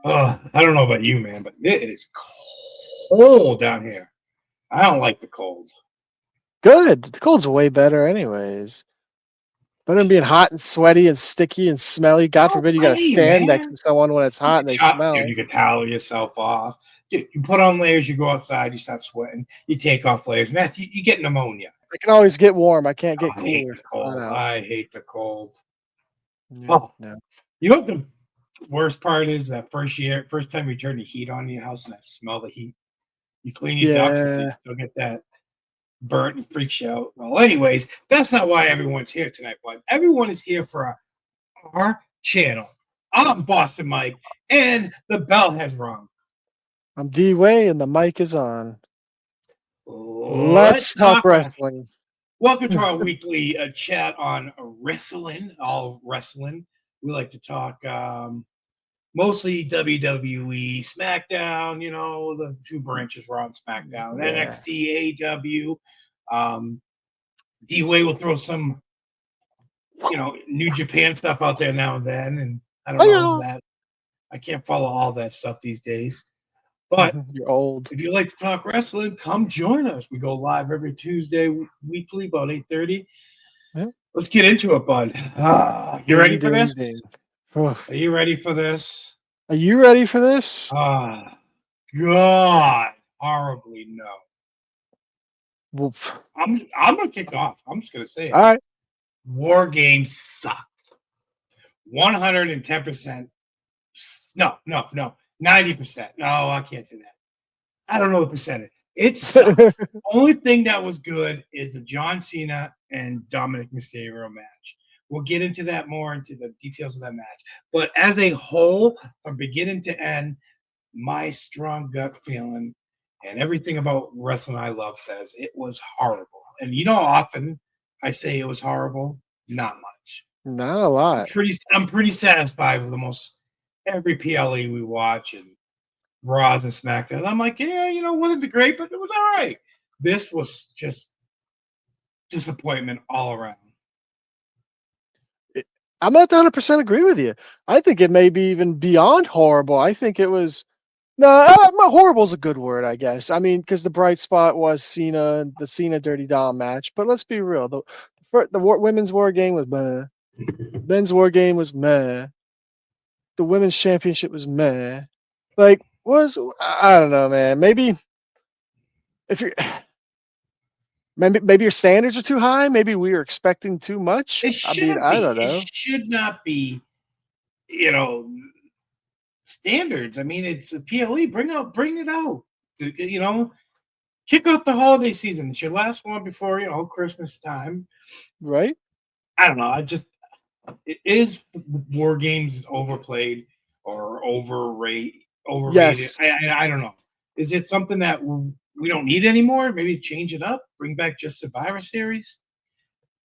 I don't know about you, man, but it is cold down here. I don't like the cold. Good. The cold's way better, anyways. Better than being hot and sweaty and sticky and smelly. God No forbid you got to way, stand next man. to someone when it's hot and they Dude, smell. you could towel yourself off. Dude, you put on layers, you go outside, you start sweating, you take off layers, and that's you get pneumonia. I can always get warm. I can't get I hate cooler the if it's hot cold. out. I hate the cold. Yeah, Oh, no. you know what the worst part is? That first time you turn the heat on in your house and I smell the heat. You clean your ducts, but you Yeah. still get that burnt and freaks you out. Well, anyways, that's not why everyone's here tonight, but everyone is here for our channel. I'm Boston Mike, and the bell has rung. I'm D-Way and the mic is on. Let's Let's talk talk wrestling. wrestling. Welcome to our weekly chat on wrestling, all wrestling. We like to talk mostly WWE, SmackDown, the two branches were on SmackDown, Yeah. NXT, AEW. D-Way will throw some, New Japan stuff out there now and then. And I don't know that. I can't follow all that stuff these days. But You're old. if you like to talk wrestling, come join us. We go live every Tuesday weekly, about 8:30. Yeah. Let's get into it, bud. You ready for this? Are Are you ready for this? you ready for this? God, horribly no. Woof. I'm gonna kick off. I'm just gonna say it. All right. War Games sucked. 110%. No, 90%. No, I can't say that. I don't know the percentage. It sucked. Only thing that was good is the John Cena and Dominic Mysterio match. We'll get into that more, into the details of that match. But as a whole, from beginning to end, my strong gut feeling and everything about wrestling I love says it was horrible. And you know how often I say it was horrible? Not much. Not a lot. I'm pretty satisfied with almost every PLE we watch and Raws and SmackDown. I'm like, yeah, it wasn't great, but it was all right. This was just disappointment all around. I'm not 100% agree with you. I think it may be even beyond horrible. I think it was horrible is a good word, I guess. I mean, because the bright spot was the Cena Dirty Dom match. But let's be real. The women's war game was meh. Men's war game was meh. The women's championship was meh. I don't know, man. Maybe if you're maybe your standards are too high. Maybe we were expecting too much. It I mean, shouldn't I be. don't know. It should not be, standards. I mean, it's a PLE. Bring it out. Kick off the holiday season. It's your last one before, Christmas time. Right? I don't know. It is War Games overplayed or overrated? Yes. I don't know. Is it something that we don't need anymore? Maybe change it up, bring back just Survivor Series,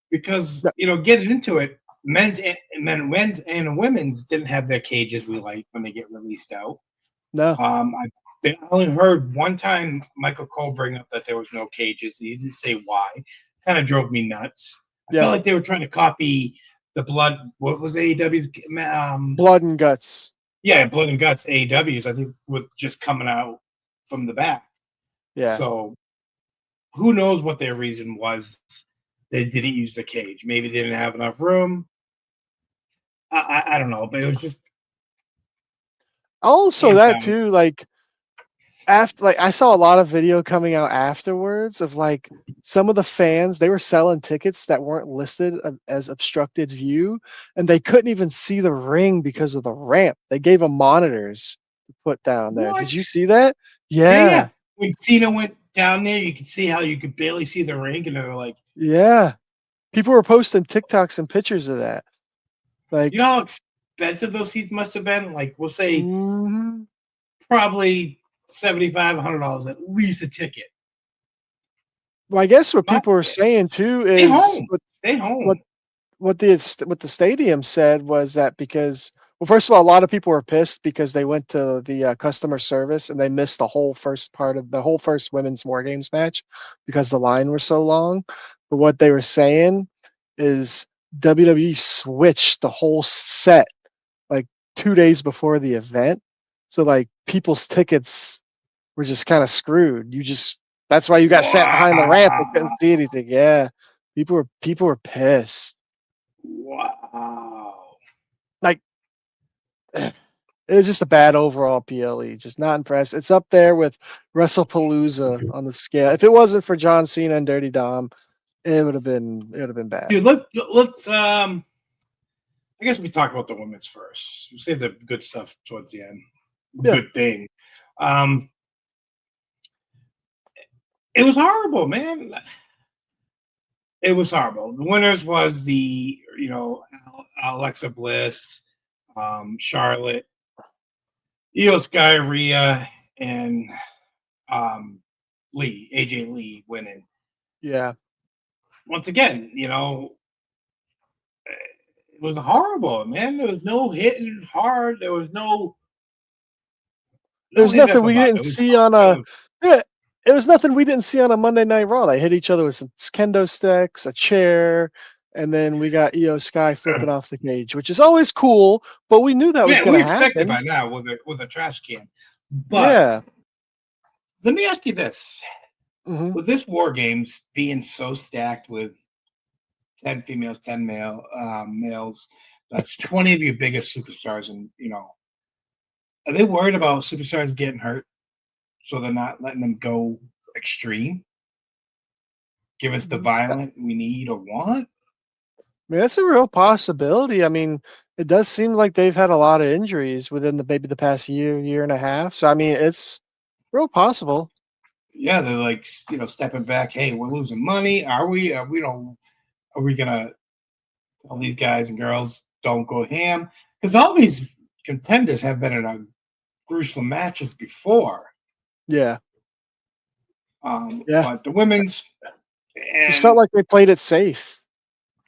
because getting into it, men's and women's didn't have their cages we like when they get released out. No. I only heard one time Michael Cole bring up that there was no cages. He didn't say why. Kind of drove me nuts. I felt like they were trying to copy the blood. What was AEW's? Blood and Guts. Yeah, Blood and Guts AEW's. I think was just coming out from the back. Yeah. So who knows what their reason was? They didn't use the cage. Maybe they didn't have enough room. I don't know, but it was just. Also, that too, after I saw a lot of video coming out afterwards of some of the fans, they were selling tickets that weren't listed as obstructed view, and they couldn't even see the ring because of the ramp. They gave them monitors to put down there. What? Did you see that? Yeah. When Cena went down there, you could see how you could barely see the ring, and they were like, yeah. People were posting TikToks and pictures of that. You know how expensive those seats must have been? We'll say probably $75, $100 at least a ticket. Well, I guess what people were saying too is stay home. What the stadium said was that because, well, first of all, a lot of people were pissed because they went to the customer service and they missed the whole first women's War Games match because the line was so long. But what they were saying is WWE switched the whole set 2 days before the event. So like people's tickets were just kind of screwed. That's why you got sat behind the ramp and couldn't Wow. see anything. Yeah. People were pissed. Wow. Like it was just a bad overall PLE. Just not impressed. It's up there with WrestlePalooza on the scale. If it wasn't for John Cena and Dirty Dom, it would have been bad. Dude, let's I guess we talk about the women's first. We'll save the good stuff towards the end. Yeah. Good thing. Um, it was horrible, man. It was horrible. The winners was the Alexa Bliss, Charlotte, Io Sky, Rhea, and AJ Lee winning. Yeah. Once again, it was horrible, man. There was no hitting hard. There was no There's hit nothing up we about didn't it. It was see on it a was yeah, it was nothing we didn't see on a Monday Night Raw. They hit each other with some kendo sticks, a chair, and then we got Io Sky flipping off the cage, which is always cool, but we knew that was yeah, gonna we expect it happen. by now with a trash can. But Yeah. let me ask you this: Hmm. with this War Games being so stacked with 10 females, 10 males, that's 20 of your biggest superstars, and are they worried about superstars getting hurt, so they're not letting them go extreme? Give us the violent we need or want. I mean, that's a real possibility. I mean, it does seem like they've had a lot of injuries within maybe the past year and a half. So I mean, it's real possible. Yeah, they're like stepping back. Hey, we're losing money. Are we? Are we gonna tell these guys and girls don't go ham? Because all these contenders have been in a gruesome matches before. Yeah. Yeah. But the women's Just felt and like they played it safe.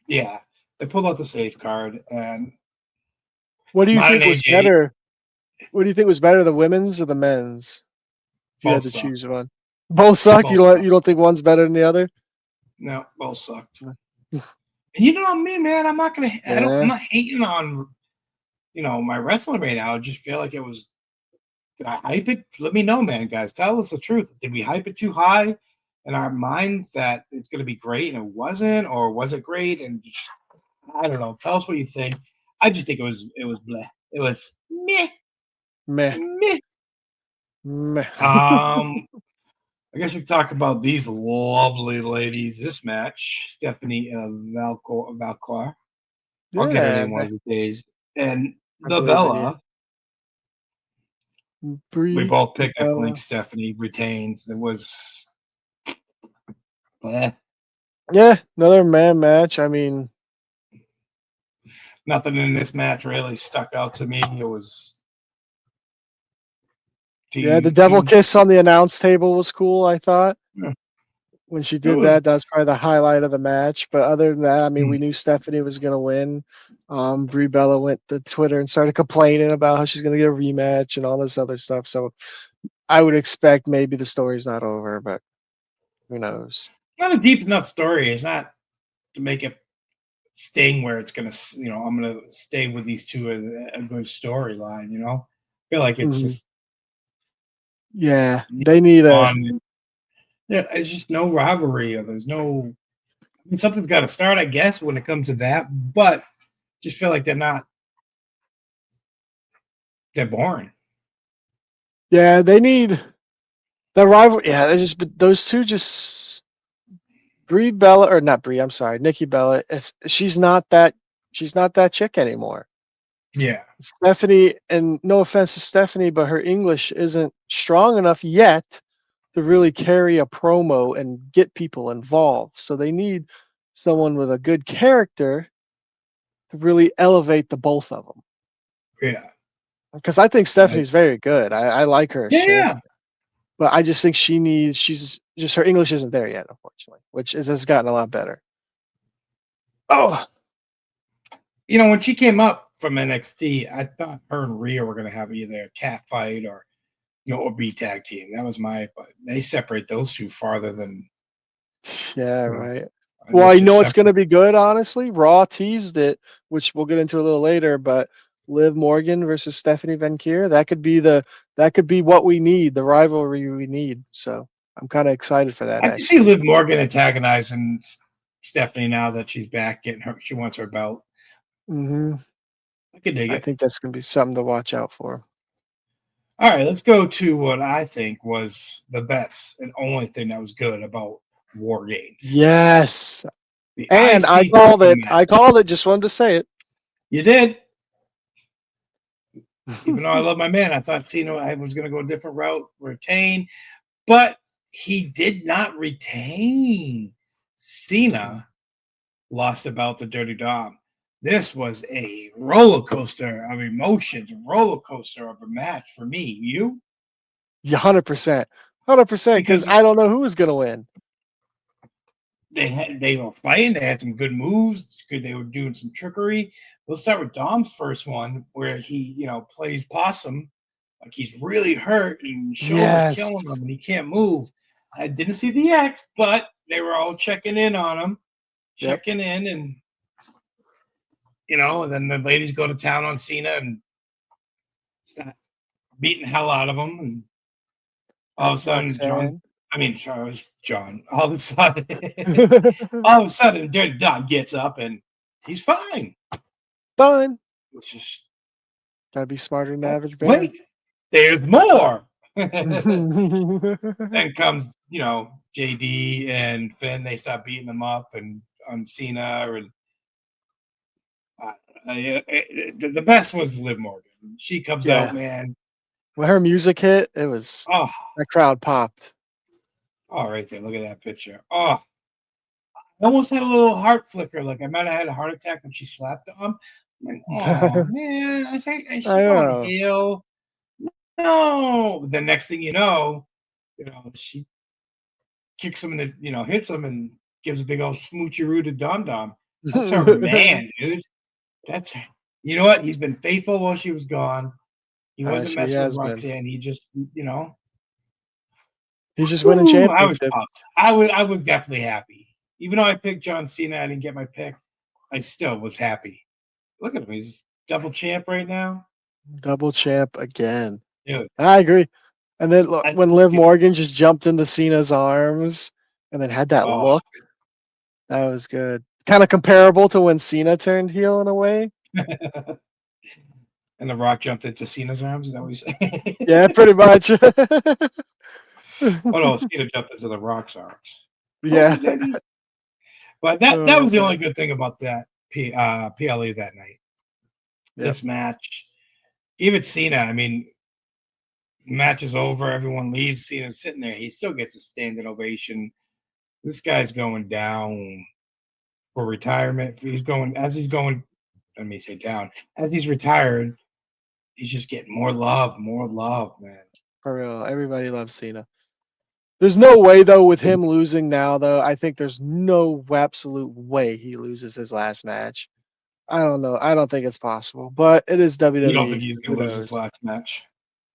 yeah, they pulled out the safeguard and What do you mine think was AJ better? What do you think was better, the women's or the men's? If you had both to choose sucked. one. Both suck. You Both don't sucked. you don't think one's better than the other? No, both sucked. And you know me, man. I'm not gonna. I don't. I'm Yeah. not hating on my wrestling right now. I just feel like it was. Did I hype it? Let me know, man, guys. Tell us the truth. Did we hype it too high in our minds that it's going to be great and it wasn't, or was it great? And I don't know. Tell us what you think. I just think it was bleh. It was meh Meh. meh. Meh. I guess we talk about these lovely ladies. This match, Stephanie Valcoir. I'll get her Yeah, name one of the days. And I the believe it. Yeah. Bella. We Brie both picked. I think Bella. Stephanie retains. It was. Eh. Yeah, another man match. I mean, Nothing in this match really stuck out to me. It was yeah, the team devil team. kiss on the announce table was cool, I thought. Yeah, When she it did was. that, that was probably the highlight of the match. But other than that, I mean, Mm, we knew Stephanie was gonna win. Brie Bella went to Twitter and started complaining about how she's gonna get a rematch and all this other stuff. So I would expect maybe the story's not over, but who knows? Not a deep enough story. It's not to make it sting where it's gonna. I'm gonna stay with these two as a good storyline. I feel like it's Mhm. just Yeah, they need a fun. Yeah, it's just no rivalry, or there's no. I mean, something's got to start, I guess, when it comes to that. But just feel like they're not. They're boring. yeah, they need the rival. Yeah, they just but those two just Brie Bella or not Brie. I'm sorry, Nikki Bella. She's not that chick anymore. Yeah, Stephanie, and no offense to Stephanie, but her English isn't strong enough yet to really carry a promo and get people involved. So they need someone with a good character to really elevate the both of them. yeah, Because I think I, Stephanie's very good. I like her as yeah, yeah. champion, but I just think she's just her English isn't there yet, unfortunately, which has gotten a lot better. Oh, When she came up from NXT, I thought her and Rhea were going to have either a cat fight or be tag team. That was but they separate those two farther than, yeah, you know, right. I Well, guess you just know it's going separate. to be good, honestly. Raw teased it, which we'll get into a little later, but Liv Morgan versus Stephanie Van Kier. That could be what we need, the rivalry we need. So I'm kind of excited for that I can see actually. Liv Morgan antagonizing Stephanie now that she's back, getting her. She wants her belt. Hmm I could dig I it. think that's gonna be something to watch out for. All right, let's go to what I think was the best and only thing that was good about War Games. Yes, The and I IC called title it. match. I called it. Just wanted to say it. You did. Even though I love my man, I thought Cena was going to go a different route, retain, but he did not retain. Cena lost about the Dirty Dom. This was a roller coaster of emotions, roller coaster of a match for me. You? Yeah, 100%, 100%. Because Because I don't know who was gonna win. they were fighting. They had some good moves. They were doing some trickery. We'll start with Dom's first one, where he plays possum, like he's really hurt and shoulders Yes. killing him, and he can't move. I didn't see the X, but they were all checking in on him, Yep. checking in, and and then the ladies go to town on Cena and start beating the hell out of him, and all Yep. of a sudden, Roxanne. John. All of a sudden, all of a sudden, Dirty Dom gets up and he's fine. Fine. Which is Gotta be smarter than the oh, average bear. wait, there's more. Yeah, Then comes, JD and Finn. They start beating them up and on Cena. And the best was Liv Morgan. She comes out, man. when her music hit, it was Oh, that crowd popped. right there. Look at that picture. Oh, I almost had a little heart flicker. Like I might have had a heart attack when she slapped him. I'm like, oh I man, I think is she going know. heel? No. The next thing she kicks him and hits him and gives a big old smoocheroo to Dom Dom. That's her man, dude. That's you know what? He's been faithful while she was gone. He wasn't She messing with has been. Roxanne. He just, He's just winning whew, I was championship. pumped. I was definitely happy. Even though I picked John Cena, I didn't get my pick. I still was happy. Look at him. He's double champ right now. Double champ again. Dude, I agree. And then look, I, when Liv Morgan just jumped into Cena's arms and then had that oh, look, that was good. Kind of comparable to when Cena turned heel in a way. and The Rock jumped into Cena's arms. Is that what you say? Yeah, pretty much. Oh no, Cena jumped into The Rock's arms. Yeah. Oh, daddy. But that Oh was the only god. good thing about that PLE that night. Yep. This match, even Cena. I mean, match is over. Everyone leaves. Cena's sitting there. He still gets a standing ovation. This guy's going down for retirement. He's going as he's going. Let me say down as he's retired. He's just getting more love, man. For real. Everybody loves Cena. There's no way though with him losing now though. I think there's no absolute way he loses his last match. I don't know. I don't think it's possible, but it is You don't WWE. think he's So who going to lose his knows? last match?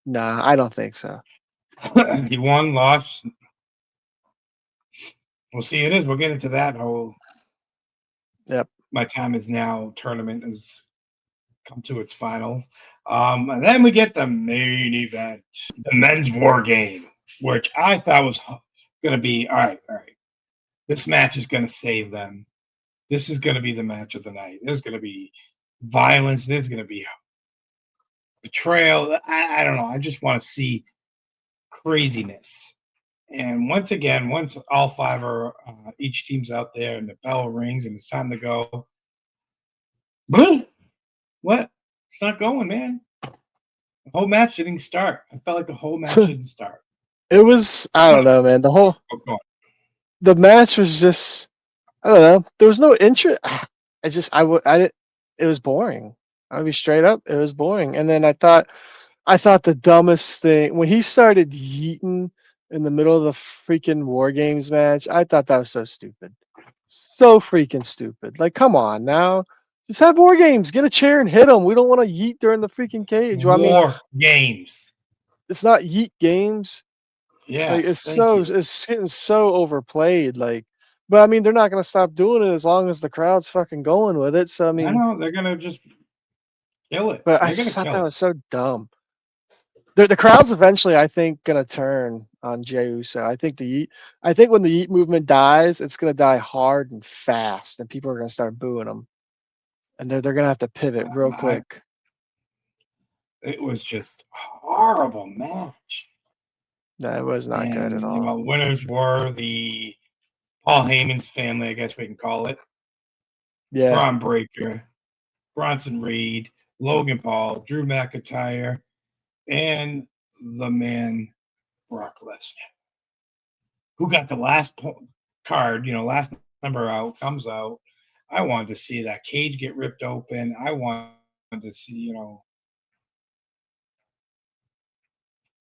Nah, I don't think so. He won, lost. We'll see. It is. We'll get into that whole. Yep. My time is now. Tournament has come to its final. And then we get the main event, the men's war game, which I thought was going to be all right. All right, this match is going to save them. This is going to be the match of the night. There's going to be violence. There's going to be betrayal. I don't know. I just want to see craziness. And once again, once all five are each team's out there and the bell rings and it's time to go, boom! What? It's not going, man. The whole match didn't start. I felt like the whole match didn't start. It was I don't know, man. The match was just I don't know. There was no interest. I didn't. It was boring. I'll be straight up. It was boring. And then I thought the dumbest thing when he started yeeting in the middle of the freaking War Games match. I thought that was so stupid, so freaking stupid. Like, come on now, just have War Games. Get a chair and hit him. We don't want to yeet during the freaking cage. Well, I mean, War games. it's not yeet games. Like Yes, thank you. it's getting so overplayed. Like, but I mean, they're not gonna stop doing it as long as the crowd's fucking going with it. So I I mean, know they're gonna just Kill it. But I They're gonna just thought that kill it. was so dumb. The crowd's eventually, I think, gonna turn on Jey Uso. I think when the Yeet movement dies, it's gonna die hard and fast, and people are gonna start booing him, and they're gonna have to pivot real I, quick. it was just a horrible match. No, it was not good at And all. winners were the Paul Heyman's family, I guess we can call it. Yeah, Braun Breaker, Bronson Reed, Logan Paul, Drew McIntyre, and the man Brock Lesnar, who got the last card, last number out, comes out. I wanted to see that cage get ripped open. I wanted to see,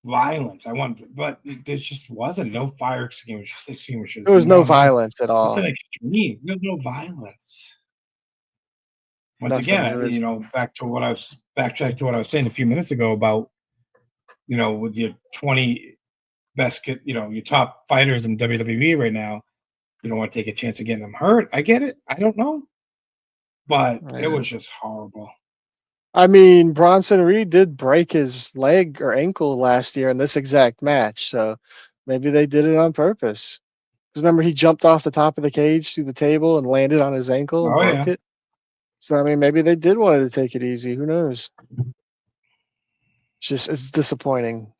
violence. But there just wasn't no fire extinguishers. there was no No, violence at all. nothing extreme. There's no violence. Once Nothing. It again, was backtrack to what I was saying a few minutes ago about, with your 20 best, your top fighters in WWE right now, you don't want to take a chance of getting them hurt. I get it. I don't know, but it yeah. was just horrible. I mean, Bronson Reed did break his leg or ankle last year in this exact match, so maybe they did it on purpose. Because remember, he jumped off the top of the cage through the table and landed on his ankle and Oh broke yeah. it. So I mean, maybe they did want to take it easy. Who knows? It's disappointing.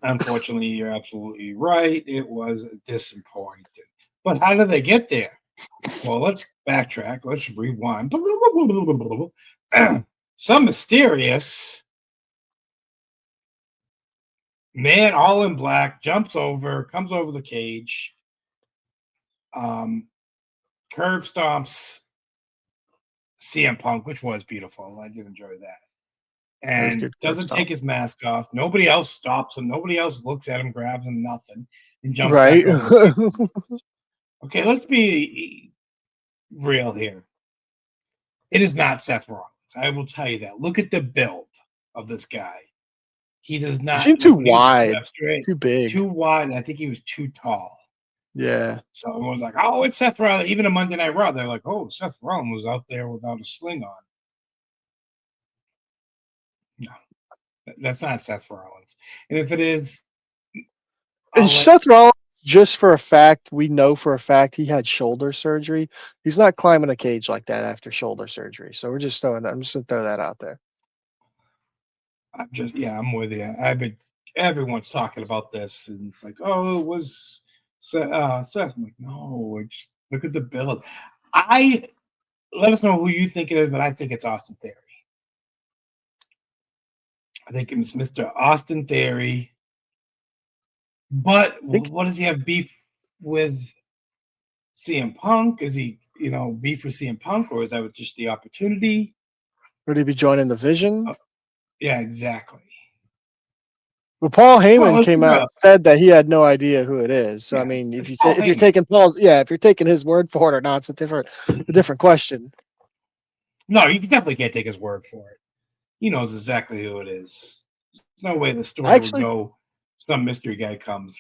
Unfortunately, you're absolutely right. It was disappointing. But how did they get there? Well, let's backtrack. Let's rewind. Some mysterious man, all in black, comes over the cage, curb stomps CM Punk, which was beautiful. I did enjoy that. That was a And good curb doesn't take stomp. his mask off. Nobody else stops him. Nobody else looks at him, grabs him, nothing, and jumps Right? back over the cage. Okay, let's be real here. It is not Seth Rollins. I will tell you that. Look at the build of this guy. He does He not seemed too like when he was coming wide, up straight, too big. too wide, and I think he was too tall. Yeah. So everyone's like, "Oh, it's Seth Rollins." Even a Monday Night Raw, they're like, "Oh, Seth Rollins was out there without a sling on." No, that's not Seth Rollins. And if it is, And I'll let. Seth Rollins, just for a fact, we know for a fact he had shoulder surgery. He's not climbing a cage like that after shoulder surgery. So I'm just gonna throw that out there. I'm with you. Everyone's talking about this, and it's like, oh, it was Seth. I'm like, no, just look at the build. Let us know who you think it is, but I think it's Austin Theory. I think it's Mr. Austin Theory. But I think what does he have beef with CM Punk? Is he, beef with CM Punk, or is that just the opportunity? would he be joining the Vision? Yeah, exactly. Well, Paul Well, Heyman let's came be out real. and said that he had no idea who it is. So I Yeah, mean, it's Paul if you're Heyman. taking if you're taking his word for it or not, it's a different question. No, you definitely can't take his word for it. He knows exactly who it is. There's no way the story would Actually, go. Some mystery guy comes.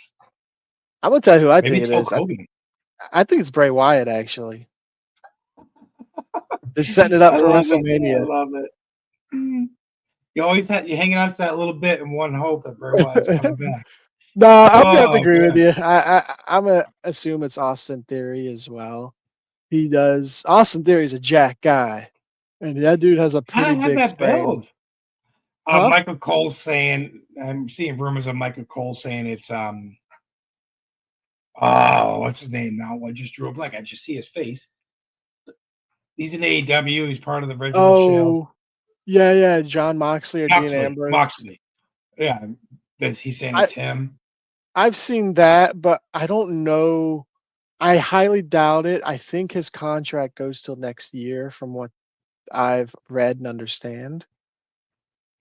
I'm gonna tell you who I Maybe think it's it Hulk is. Hogan. I think it's Bray Wyatt. Actually, they're setting it up I for love it. I WrestleMania. love it. You're hanging on to that little bit in one hope that Bray Wyatt's coming back. No, I'm gonna have to Oh agree with man, you. I'm gonna assume it's Austin Theory as well. He does. Austin Theory's a jack guy, and that dude has a kind pretty of have big that frame. build. Huh? Michael Cole saying, I'm seeing rumors of Michael Cole saying it's oh, what's his name now? I just drew a blank. I just see his face. He's in AEW. He's part of the original Shield. Oh, yeah, John Moxley or Dean Moxley. Ambrose. Moxley. Yeah, he's saying I it's him. I've seen that, but I don't know. I highly doubt it. I think his contract goes till next year, from what I've read and understand.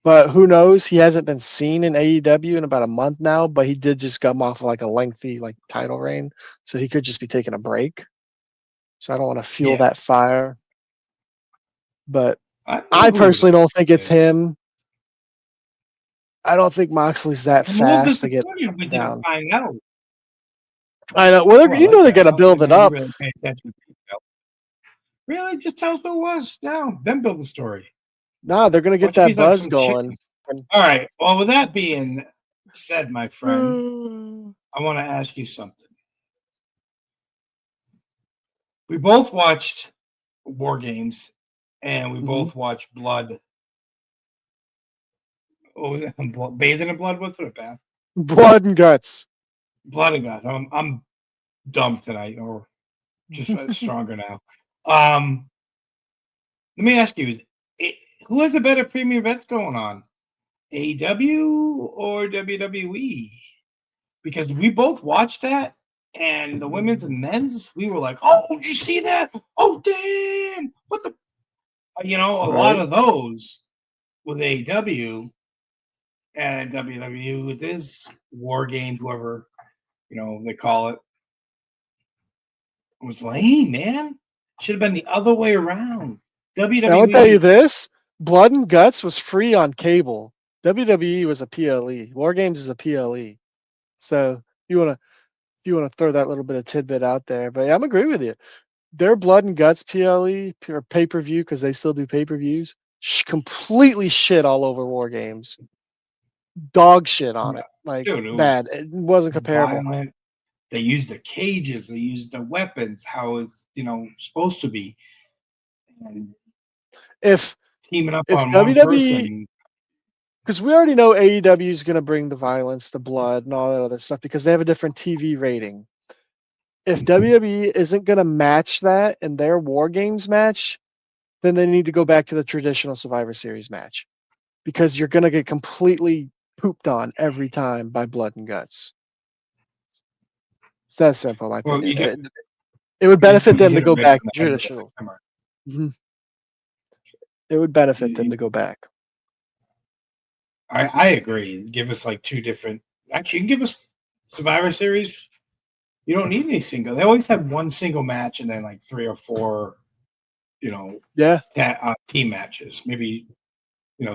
But who knows? He hasn't been seen in AEW in about a month now, but he did just come off of like a lengthy title reign, so he could just be taking a break. So I don't want to fuel Yeah, that fire. But I I know who personally don't think it it's is. him. I don't think Moxley's that I'm a little fast to get disappointed we didn't down. find out. I know. Well, Oh, I you like know they're that. gonna Oh, build it you up. really pay attention to detail. Really, just tell us who it was. Now, then build the story. Nah, they're gonna Why get don't you that be like buzz some chicken? going. And- All right. Well, with that being said, my friend, Mm. I want to ask you something. We both watched War Games, and we Mhm. both watched Blood. What was it? Bathing in Blood? What's it about? Blood and guts. Blood and God. I'm dumb tonight, or just stronger now. Um, Let me ask you: it, who has a better premium events going on, AEW or WWE? Because we both watched that, and the women's and men's, we were like, "Oh, did you see that? Oh, damn! What the?" A lot Right. of those with AEW and WWE with this War Games, whoever they call it, was lame, man. Should have been the other way around. Now I'll tell you WWE, this: Blood and Guts was free on cable. WWE was a PLE. War Games is a PLE. So you wanna throw that little bit of tidbit out there. But yeah, I'm agree with you. Their Blood and Guts PLE or pay per view because they still do pay per views. Completely shit all over War Games. Dog shit on no, it. Like dude, it was bad. It wasn't comparable. violent. They used the cages, they used the weapons, how it's supposed to be, and If teaming up if on one WWE, person. because we already know AEW is going to bring the violence, the blood, and all that other stuff because they have a different TV rating. If WWE isn't going to match that in their War Games match, then they need to go back to the traditional Survivor Series match because you're going to get completely pooped on every time by blood and guts. It's that simple, in my Well, opinion. It would you benefit them to hit it go right back on the to head with that traditional. hammer. Mhm. It would benefit them You- to go back. I agree. Give us like two different. Actually, you can give us Survivor Series. You don't need any single. They always have one single match and then like three or four, you know, Yeah. team matches. Maybe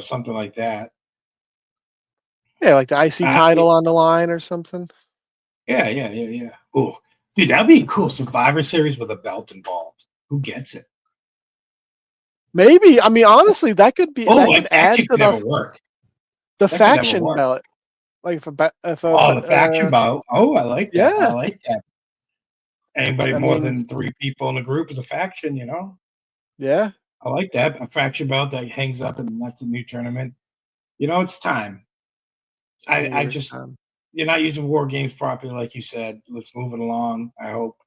something like that. Yeah, like the IC Uh, title on the line or something. yeah. Oh, dude, that'd be a cool Survivor Series with a belt involved. Who gets it? Maybe. I mean, honestly, that Oh, could that add actually to could never work. the That could never faction work. belt. Like if Oh, the faction bout. Oh, I like that. I yeah. like that. Anybody I more mean, than three people in a group is a faction. yeah, I like that. A faction bout that hangs up, and that's a new tournament. It's time. it I is just time. you're not using war games properly, like you said. Let's move it along. I hope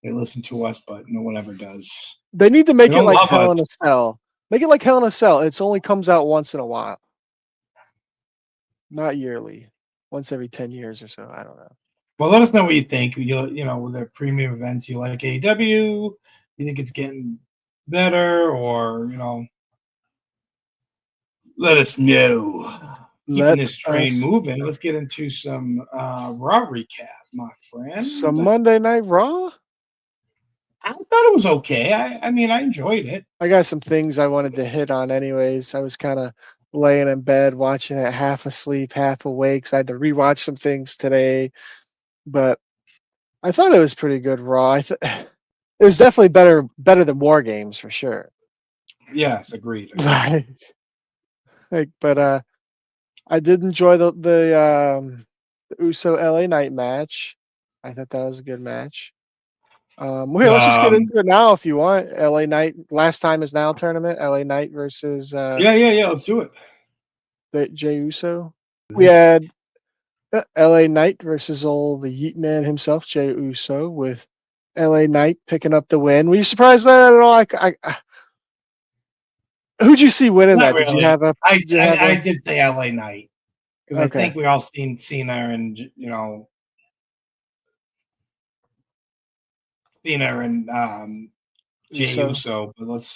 they listen to us, but no one ever does. They need to They make it don't like love us. Hell in a Cell. Make it like Hell in a Cell. It's only comes out once in a while, not yearly. Once every 10 years or so. I don't know. Well, let us know what you think. With their premium events, you like AEW? You think it's getting better, or let us know. Keeping Let this train us moving, let's get into some Raw recap, my friend. some Monday Night Raw. I thought it was okay. I mean, I enjoyed it. I got some things I wanted to hit on anyways. I was kind of laying in bed watching it half asleep, half awake. So I had to rewatch some things today, but I thought it was pretty good Raw. It was definitely better than War Games for sure. Yes, agreed. Right. But I did enjoy the Uso LA Knight match. I thought that was a good match. Well, here, let's just get Um, into it now if you want. LA Knight, last time is now tournament. LA Knight versus yeah. Let's do it. Jey Uso. We This had LA Knight versus the Yeet Man himself, Jey Uso, with LA Knight picking up the win. Were you surprised by that at all? Who'd you see winning not that? Did you really. have a? I, Did you I have I a? did say LA Knight because I Okay. think we all seen Cena and Jey Uso. Uso, but let's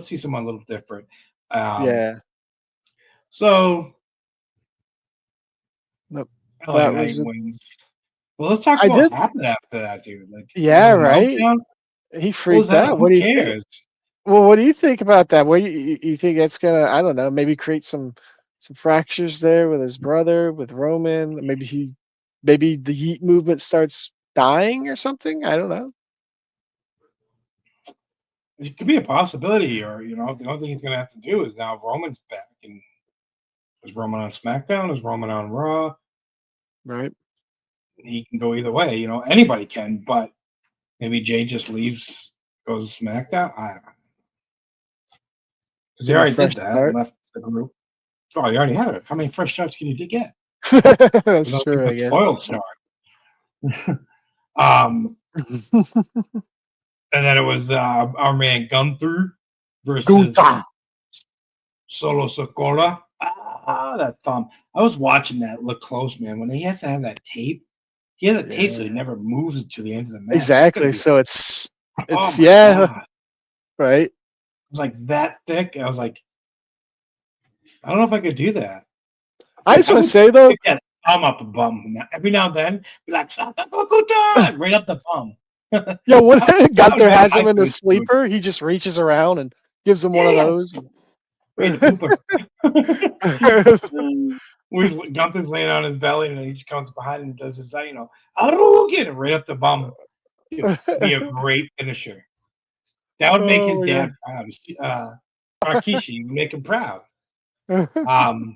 see someone a little different. Um, Yeah. so Nope. LA That Knight was. wins. Well, let's talk I about did. what happened after that, dude. Like the Yeah. whole Right. meltdown. He What was freaked that? out. Who What do you think? cares? Well, what do you think about that? What you think that's gonna? I don't know. Maybe create some fractures there with his brother, with Roman. Maybe the Yeet movement starts dying or something. I don't know. it could be a possibility, or the only thing he's gonna have to do is now Roman's back, and is Roman on SmackDown? Is Roman on Raw? Right. He can go either way. Anybody can, but maybe Jay just leaves, goes to SmackDown. I don't know. Because he Give him a already fresh did that, start. left the group. Oh, you already had it. How many fresh starts can you get? That's Nothing true, I but guess. spoiled start. um, and then it was our man Gunther versus Gunther. Solo Sokola. That thumb. I was watching that. Look close, man. When he has to have that tape, he has a tape so he Yeah. never moves to the end of the match. It's gonna Exactly. be. So Oh it's my yeah, god! It right. was like that thick. I was like, I don't know if I could do that. I just I want to would say though, stick that thumb up the bum every now and then. Be like, right up the bum. yo, when That would Gunther be has my him in the good food. sleeper, he just reaches around and gives him one Yeah, of yeah. those. Right in the pooper. Gunther's laying on his belly, and he just comes behind and does his, I'll get it right up the bum. Dude, be a great finisher. That would make his Oh dad proud. Rikishi would make him proud. my god.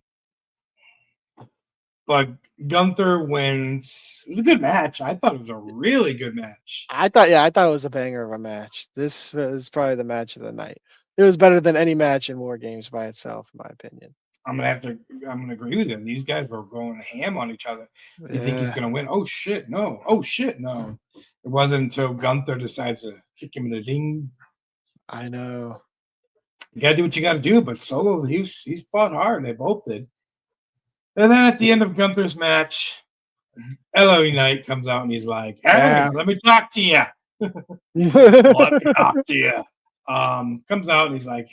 But Gunther wins. It was a good match. I thought it was a really good match. I thought it was a banger of a match. This was probably the match of the night. It was better than any match in War Games by itself, in my opinion. I'm gonna agree with you. These guys were going ham on each other. You think he's Yeah, gonna win? Oh shit, no. Oh shit, no. It wasn't until Gunther decides to kick him in the ding. I know. You gotta do what you gotta do, but Solo, he's fought hard. They both did. And then at the end of Gunther's match, LA Knight comes out and he's like, "Hey, Yeah. let me talk to you. Let me talk to you." Comes out and he's like,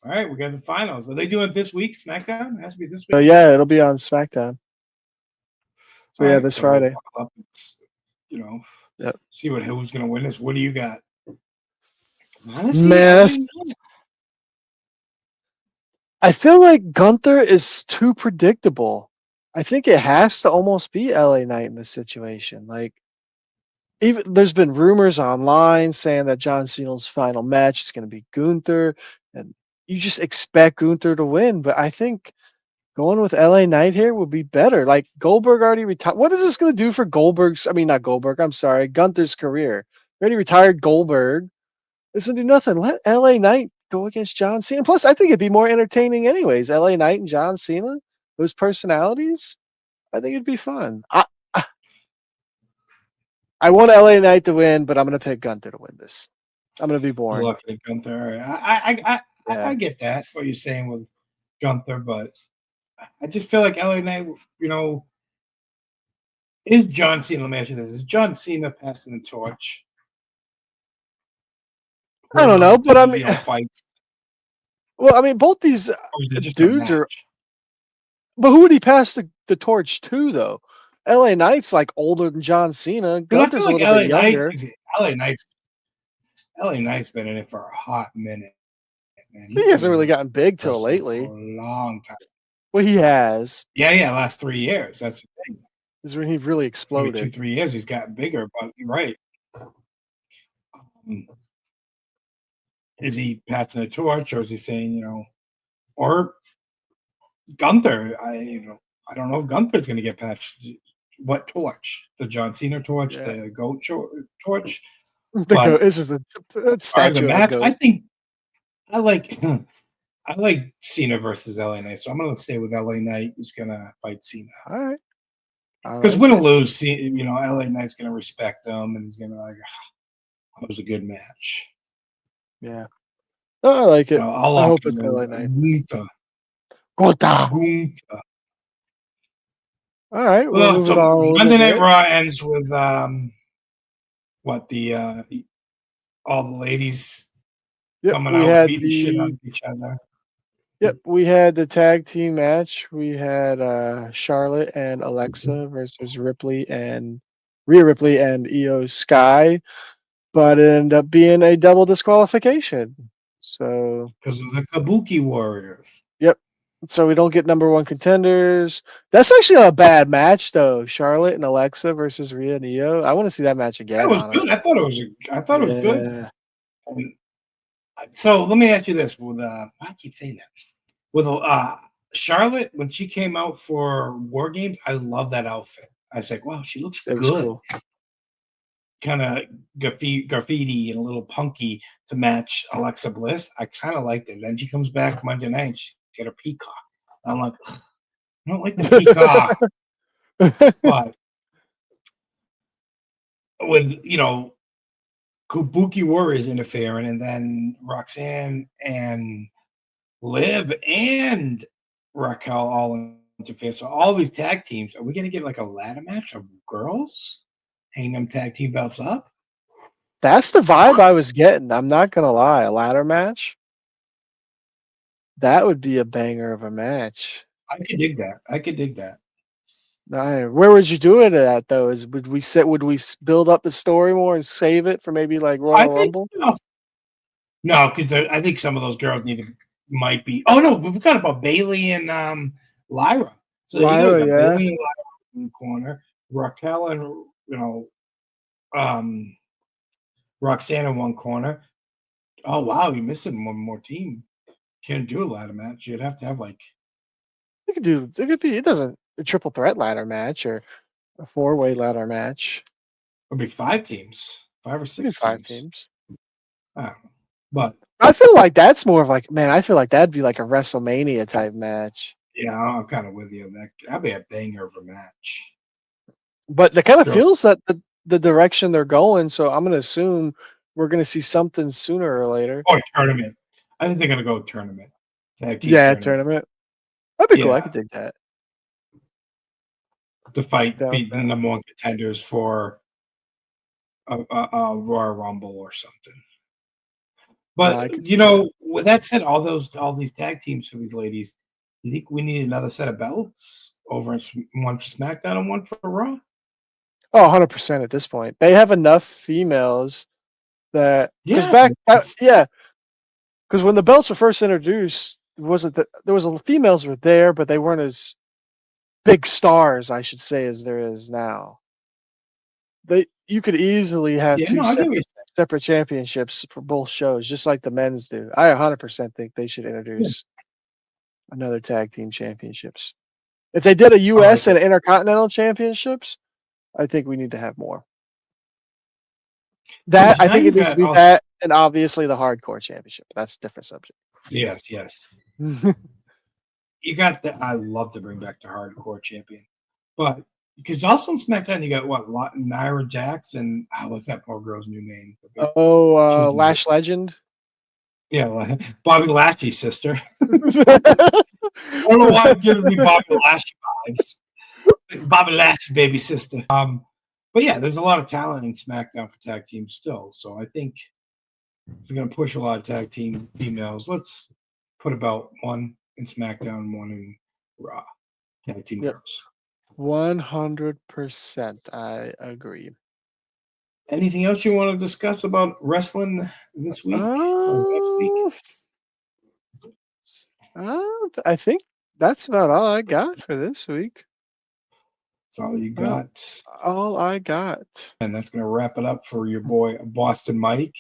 "All right, we got the finals. Are they doing it this week? SmackDown? It has to be this So week. yeah, it'll be on SmackDown. So All yeah, right, this so we'll Friday. buckle up and, you know, Yep. see who's gonna win this. What do you got? Honestly, Man, I feel like Gunther is too predictable. I think it has to almost be LA Knight in this situation. Like, even there's been rumors online saying that John Cena's final match is going to be Gunther, and you just expect Gunther to win. But I think going with LA Knight here would be better. Like Goldberg already retired. What is this going to do for Goldberg's? I mean, not Goldberg. I'm sorry, Gunther's career. Already retired Goldberg. This will do nothing. Let LA Knight go against John Cena. Plus, I think it'd be more entertaining anyways. LA Knight and John Cena, those personalities. I think it'd be fun. I want LA Knight to win, but I'm gonna pick Gunther to win this. I'm gonna be You're boring. looking at Gunther. I Yeah. get that what you're saying with Gunther, but I just feel like LA Knight, is John Cena. Let me ask you this: is John Cena passing the torch? I don't Whoever know, but I mean, fights, well, I mean, both these or is it just a dudes are. match? But who would he pass the torch to though? LA Knight's like older than John Cena. Because I feel Gunther's a like little bit younger. LA Knight's LA Knight's been in it for a hot minute, man. He's He been hasn't in really gotten big till wrestling for lately. a long time. Well, he has. Yeah, yeah, last 3 years. That's the thing. Is when he really Maybe two, exploded. 3 years he's gotten bigger, but you're right. Um, is he passing a torch, or is he saying, or Gunther? I don't know if Gunther's going to get passed. What torch? The John Cena torch, Yeah. the goat torch. The But goat. This is the as far as a statue of the match, I goat. think I like I like Cena versus LA Knight, so I'm going to stay with LA Knight. Who's going to fight Cena? All right. I Because like win or it. lose, LA Knight's going to respect them, and he's going to be like, "That was a good match." Yeah. No, I like So it. I'll I lock hope in it's LA Knight. Gunther. Gota. Gunther. All right. We'll Well, move it so on a little Monday bit Night here. Raw ends with what the all the ladies Yep. coming We out had beating shit out the of each other. tag team match. We had Charlotte and Alexa versus Rhea Ripley and Io Sky, but it ended up being a double disqualification. So Because of the Kabuki Warriors. yep. So we don't get number one contenders. That's actually a bad match though. Charlotte and Alexa versus Rhea and Io. I want to see that match That again, was good. honestly. I thought it was good. Yeah. And So let me ask you this: with I keep saying that with Charlotte when she came out for War Games, I love that outfit. I was like, wow, she looks It was good, cool. kind of graffiti and a little punky to match Alexa Bliss. I kind of liked it. Then she comes back Monday night, and she get a peacock. I'm like, "Ugh, I don't like the peacock, but with Kabuki Warriors interfering, and then Roxanne and Liv and Raquel all interfere. So all these tag teams, are we gonna get like a ladder match of girls hang them tag team belts up? That's the vibe I was getting. I'm not gonna lie. A ladder match, that would be a banger of a match. I could dig that. I could dig that. Where would you do it at though? Would we build up the story more and save it for maybe like I Royal think Rumble? no, because I think some of those girls might be. Oh no, we forgot about Bailey and Lyra. So there you go. You Lyra, got yeah. Bailey and Lyra in the corner, Raquel and um, Roxanne in one corner. Oh wow, you're missing one more team. Can't do a ladder match. You'd have to have like It could be, it doesn't, a triple threat ladder match or a four-way ladder match. it'd be 5 teams, five or Maybe six five teams. teams. I don't know. But I feel like that's more of like, man, I feel like that'd be like a WrestleMania type match. yeah, I'm kind of with you. That'd be a banger of a match. But it kind of Girls, feels that the direction they're going, so I'm gonna assume we're gonna see something sooner or later. or tournament. I think they're gonna go tournament, tag team Yeah, tournament. tournament. That'd be cool. I Yeah, could dig that. to fight Down be for the that. number one contenders for a Royal Rumble or something. No, But I could dig that. with that said, all these tag teams for these ladies, you think we need another set of belts over one for SmackDown and one for Raw? Oh, 100% at this point. They have enough females that because Yeah, yeah, because when the belts were first introduced, it wasn't that there was a females were there, but they weren't as big stars, I should say, as there is now. You could easily have yeah. two No, I get what you're separate championships for both shows, just like the men's do. I 100% think they should saying. introduce another tag team championships. If they did a I like US it. and Intercontinental championships, I think we need to have more. Because That I now think it you've needs to got be also that, and obviously the hardcore championship. That's a different subject. yes, yes. You got the I love to bring back the hardcore champion, but because also in SmackDown you got Naira Jax and what's that poor girl's new name? Oh, She was Lash Legend. yeah, Bobby Lashley's sister. I don't know why I'm giving me Bobby Lashley vibes. Bobby Lashley, baby sister. But yeah, there's a lot of talent in SmackDown for tag teams still. So I think if we're gonna push a lot of tag team females, let's put about one in SmackDown, one in Raw tag team Yep, girls. 100%. I agree. Anything else you want to discuss about wrestling this week or next week? Uh, I think that's about all I got for this week. That's all you Uh, got. all I got. And that's going to wrap it up for your boy Boston Mike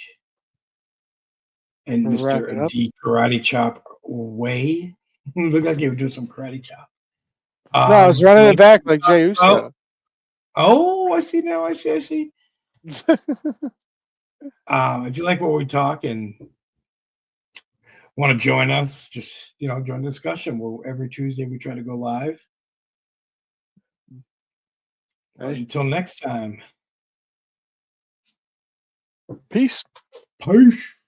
and Wrap Mr. it up. D Karate Chop Way. Look like you would do some karate chop. No, I was running it Like back like Jey oh, Uso. oh, I see now. I see. I see. If you like what we talk and want to join us, just join the discussion. Every Tuesday we try to go live. But Hey, until next time, peace. peace.